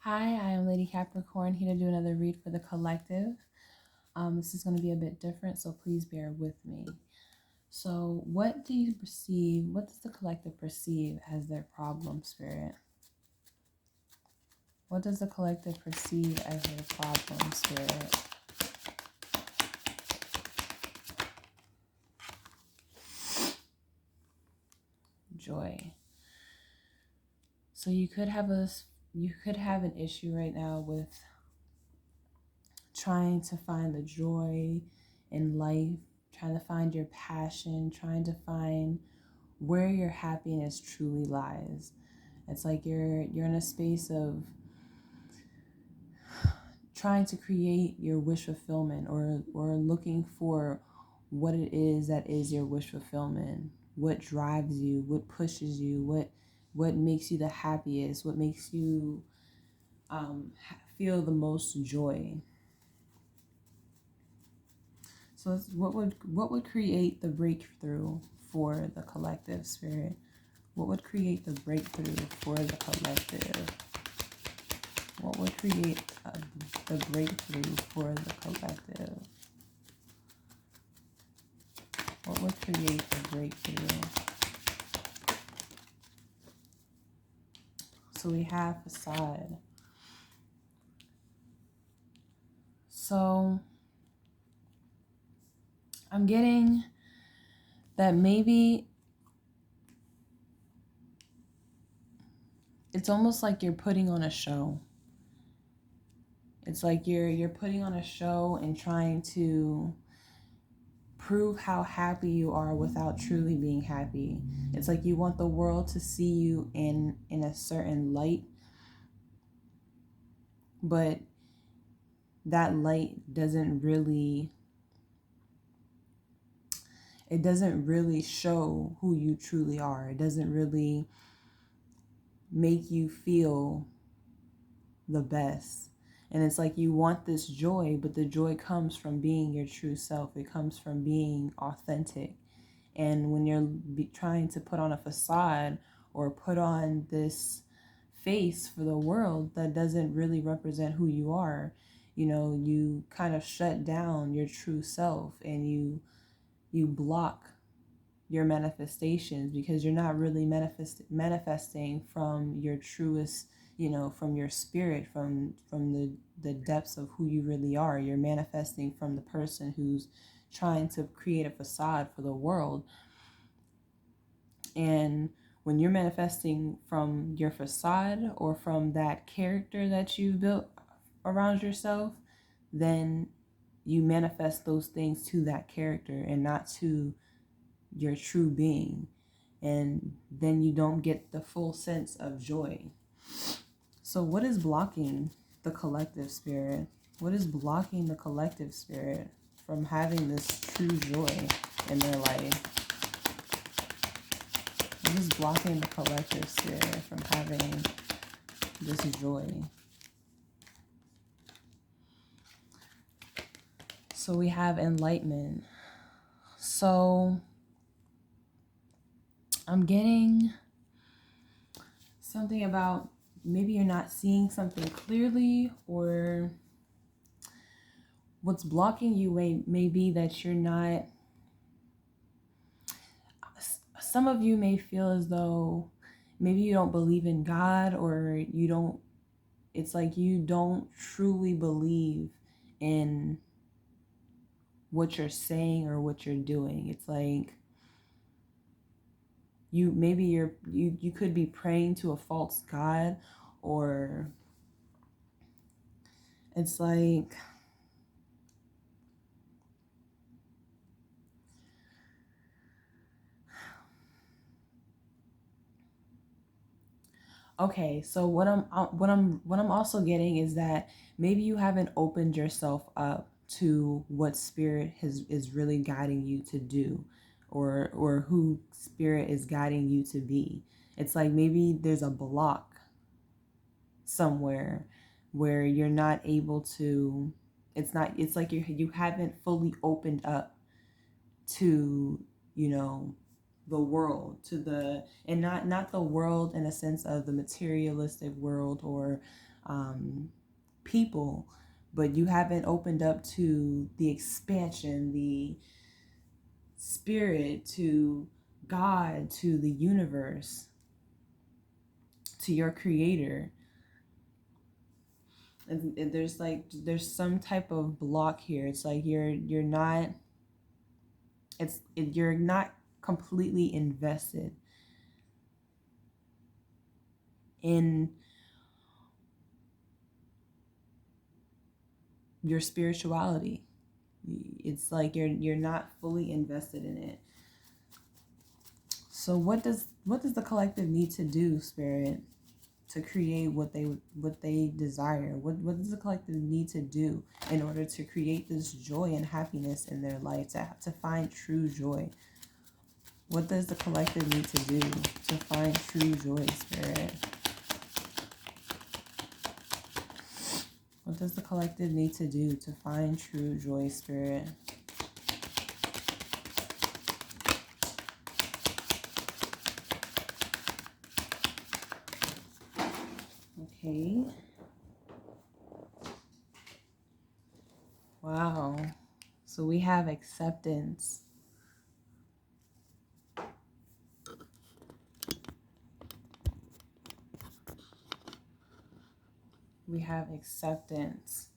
Hi, I am Lady Capricorn, here to do another read for the collective. This is going to be a bit different, so please bear with me. So, what do you perceive? What does the collective perceive as their problem, Spirit? What does the collective perceive as their problem, Spirit? Joy. So you could have an issue right now with trying to find the joy in life, trying to find your passion, trying to find where your happiness truly lies. It's like you're in a space of trying to create your wish fulfillment, or looking for what it is that is your wish fulfillment. What drives you, what pushes you, what makes you the happiest, what makes you feel the most joy. So what would create the breakthrough for the collective, Spirit? What would create the breakthrough for the collective? What would create the breakthrough for the collective? What would create the breakthrough? So we have facade. So I'm getting that maybe it's almost like you're putting on a show. It's like you're putting on a show and trying to prove how happy you are without truly being happy. It's like you want the world to see you in a certain light, but that light doesn't really show who you truly are. It doesn't really make you feel the best. And it's like you want this joy, but the joy comes from being your true self. It comes from being authentic. And when you're trying to put on a facade or put on this face for the world that doesn't really represent who you are, you kind of shut down your true self, and you block your manifestations because you're not really manifesting from your truest, from your spirit, from the depths of who you really are. You're manifesting from the person who's trying to create a facade for the world. And when you're manifesting from your facade or from that character that you've built around yourself, then you manifest those things to that character and not to your true being. And then you don't get the full sense of joy. So what is blocking the collective, Spirit? What is blocking the collective, Spirit, from having this true joy in their life? What is blocking the collective, Spirit, from having this joy? So we have enlightenment. So I'm getting something about maybe you're not seeing something clearly, or what's blocking you may be that you're not. Some of you may feel as though maybe you don't believe in God, or it's like you don't truly believe in what you're saying or what you're doing. It's like you could be praying to a false god, or it's like okay, so what I'm also getting is that maybe you haven't opened yourself up to what spirit is really guiding you to do, or who spirit is guiding you to be. It's like maybe there's a block somewhere where you're not able to. It's like you haven't fully opened up to, the world, and not the world in a sense of the materialistic world, or people, but you haven't opened up to the expansion, the spirit, to God, to the universe, to your creator. And there's some type of block here. It's like you're not you're not completely invested in your spirituality. It's like you're not fully invested in it. So what does the collective need to do, Spirit, to create what they desire? What does the collective need to do in order to create this joy and happiness in their life, to find true joy? What does the collective need to do to find true joy, Spirit? What does the collective need to do to find true joy, Spirit? Okay. Wow. So we have acceptance. We have acceptance.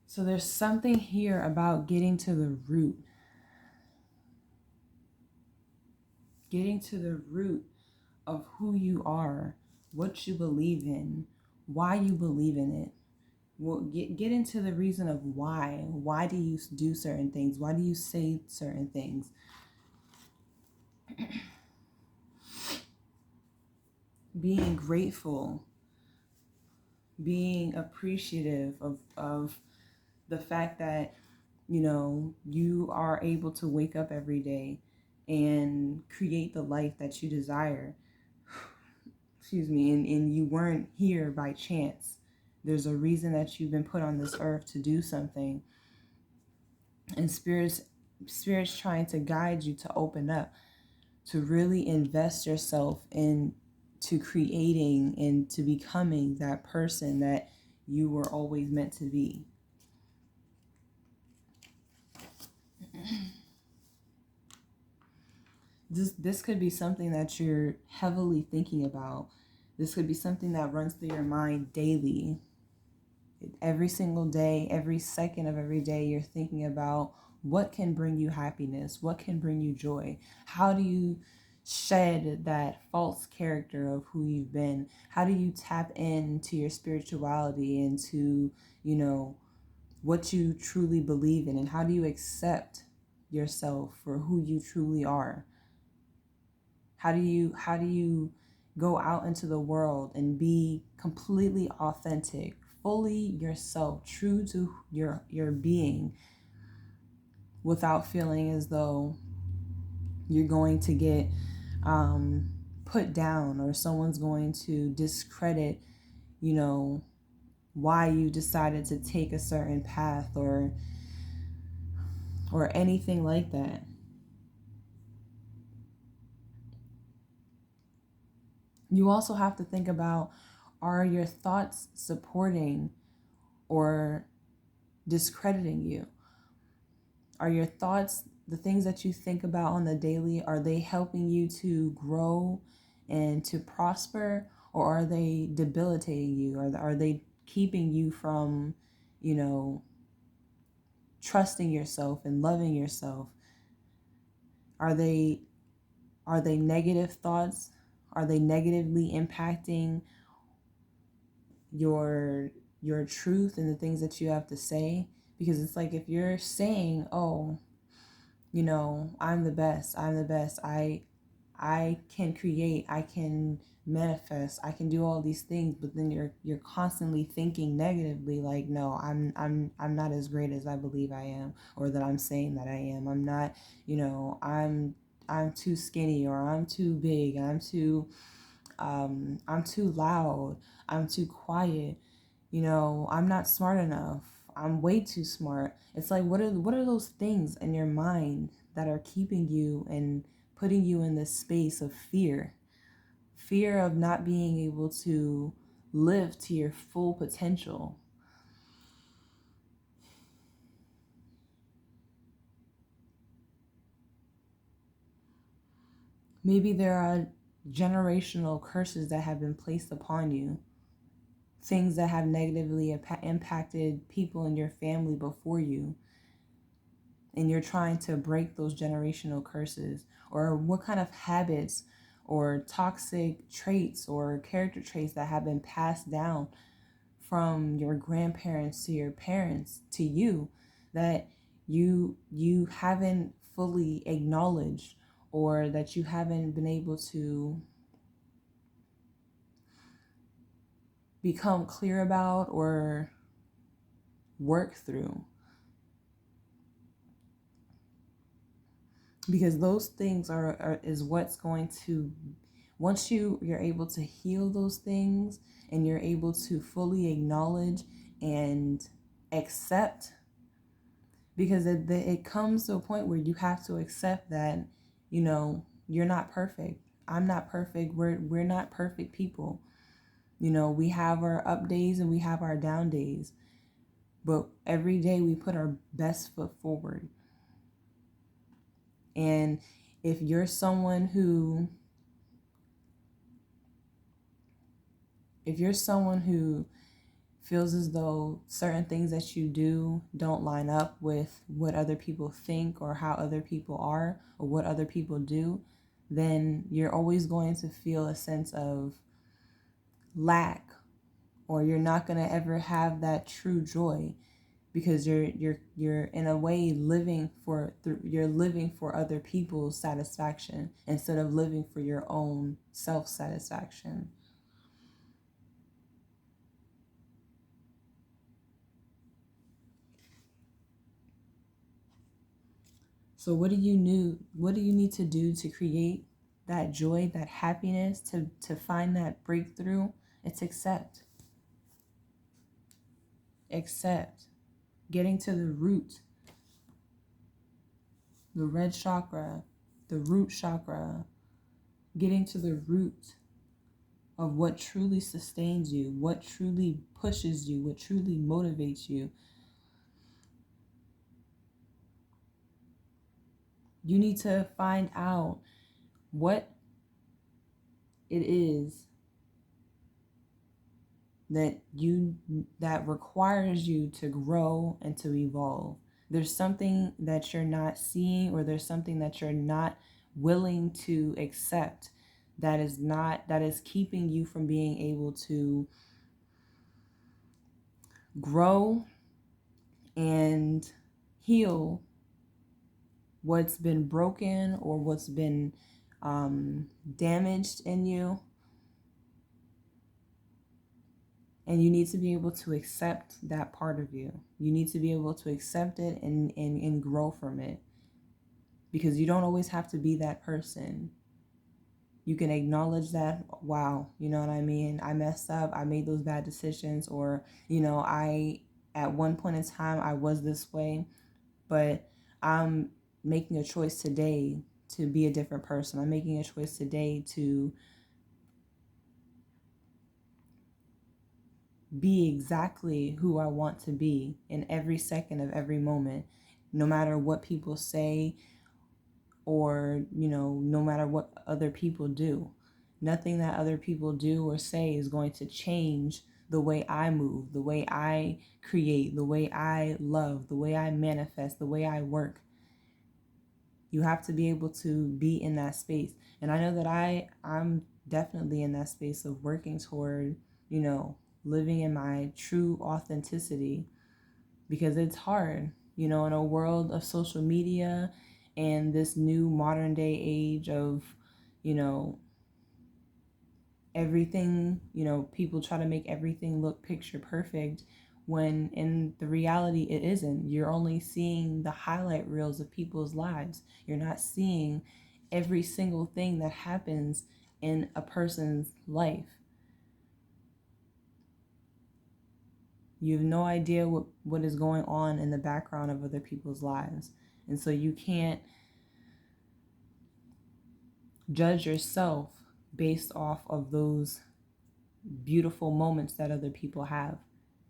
So there's something here about getting to the root. Getting to the root of who you are, what you believe in, why you believe in it. Well, get into the reason of why. Why do you do certain things? Why do you say certain things? Being grateful, being appreciative of the fact that, you are able to wake up every day and create the life that you desire. Excuse me, and you weren't here by chance. There's a reason that you've been put on this earth to do something. And spirits trying to guide you to open up, to really invest yourself into creating and to becoming that person that you were always meant to be. This could be something that you're heavily thinking about. This could be something that runs through your mind daily. Every single day, every second of every day, you're thinking about what can bring you happiness, what can bring you joy. How do you shed that false character of who you've been? How do you tap into your spirituality, into, what you truly believe in? And how do you accept yourself for who you truly are? How do you go out into the world and be completely authentic, fully yourself, true to your being, without feeling as though you're going to get put down, or someone's going to discredit, why you decided to take a certain path, or anything like that? You also have to think about, are your thoughts supporting or discrediting you? Are your thoughts, the things that you think about on the daily, are they helping you to grow and to prosper, or are they debilitating you? Are they keeping you from, trusting yourself and loving yourself? Are they negative thoughts? Are they negatively impacting your truth and the things that you have to say? Because it's like, if you're saying, oh, I'm the best, I can create, I can manifest, I can do all these things, but then you're constantly thinking negatively, like, no, I'm not as great as I believe I am, or that I'm saying that I am. I'm not, I'm too skinny, or I'm too big, I'm too loud, I'm too quiet, I'm not smart enough, I'm way too smart. It's like, what are those things in your mind that are keeping you and putting you in this space of fear of not being able to live to your full potential. Maybe there are generational curses that have been placed upon you, things that have negatively impacted people in your family before you, and you're trying to break those generational curses. Or what kind of habits or toxic traits or character traits that have been passed down from your grandparents to your parents to you, that you haven't fully acknowledged, or that you haven't been able to become clear about or work through. Because those things is what's going to, once you're able to heal those things and you're able to fully acknowledge and accept, because it comes to a point where you have to accept that, you're not perfect. I'm not perfect. We're not perfect people. We have our up days and we have our down days, but every day we put our best foot forward. And if you're someone who feels as though certain things that you do don't line up with what other people think or how other people are or what other people do, then you're always going to feel a sense of lack, or you're not going to ever have that true joy, because you're in a way living for other people's satisfaction instead of living for your own self-satisfaction. So what do you need to do to create that joy, that happiness, to find that breakthrough? It's accept. Getting to the root, the red chakra, the root chakra, getting to the root of what truly sustains you, what truly pushes you, what truly motivates you. You need to find out what it is that requires you to grow and to evolve. There's something that you're not seeing, or there's something that you're not willing to accept, that is keeping you from being able to grow and heal what's been broken or what's been damaged in you. And you need to be able to accept that part of you. You need to be able to accept it and grow from it. Because you don't always have to be that person. You can acknowledge that, wow, you know what I mean? I messed up. I made those bad decisions. Or, at one point in time, I was this way. But I'm making a choice today to be a different person. I'm making a choice today to be exactly who I want to be in every second of every moment, no matter what people say, or, no matter what other people do. Nothing that other people do or say is going to change the way I move, the way I create, the way I love, the way I manifest, the way I work. You have to be able to be in that space. And I know that I'm definitely in that space of working toward, living in my true authenticity, because it's hard, in a world of social media and this new modern day age of, everything, people try to make everything look picture perfect, when in the reality it isn't. You're only seeing the highlight reels of people's lives. You're not seeing every single thing that happens in a person's life. You have no idea what is going on in the background of other people's lives. And so you can't judge yourself based off of those beautiful moments that other people have.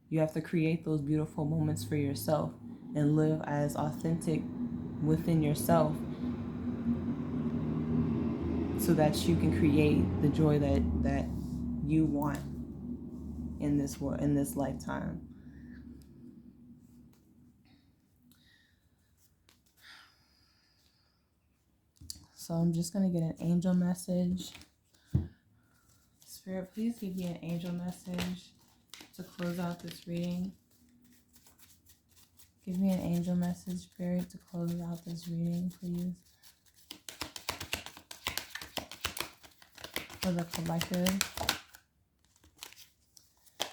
You have to create those beautiful moments for yourself and live as authentic within yourself so that you can create the joy that you want in this world, in this lifetime. So I'm just going to get an angel message. Spirit, please give me an angel message to close out this reading. Give me an angel message, Spirit, to close out this reading, please. For the collective.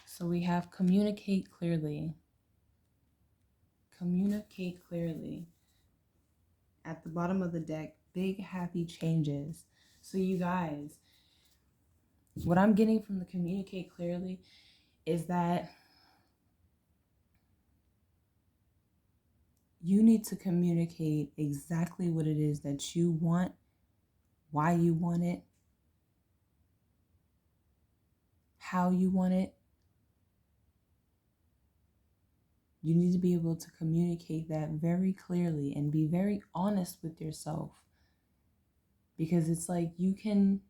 So we have communicate clearly. Communicate clearly. At the bottom of the deck, big happy changes. So you guys, what I'm getting from the communicate clearly is that you need to communicate exactly what it is that you want, why you want it, how you want it. You need to be able to communicate that very clearly and be very honest with yourself. Because it's like you can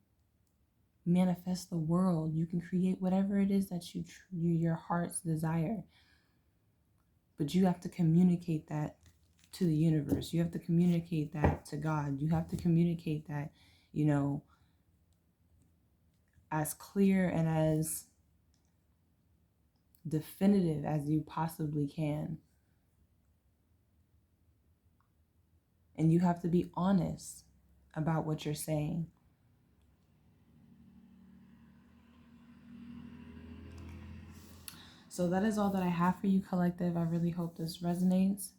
manifest the world. You can create whatever it is that your heart's desire. But you have to communicate that to the universe. You have to communicate that to God. You have to communicate that, as clear and as definitive as you possibly can. And you have to be honest about what you're saying. So that is all that I have for you, collective. I really hope this resonates.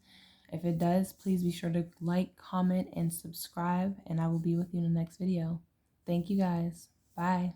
If it does, please be sure to like, comment, and subscribe, and I will be with you in the next video. Thank you guys. Bye.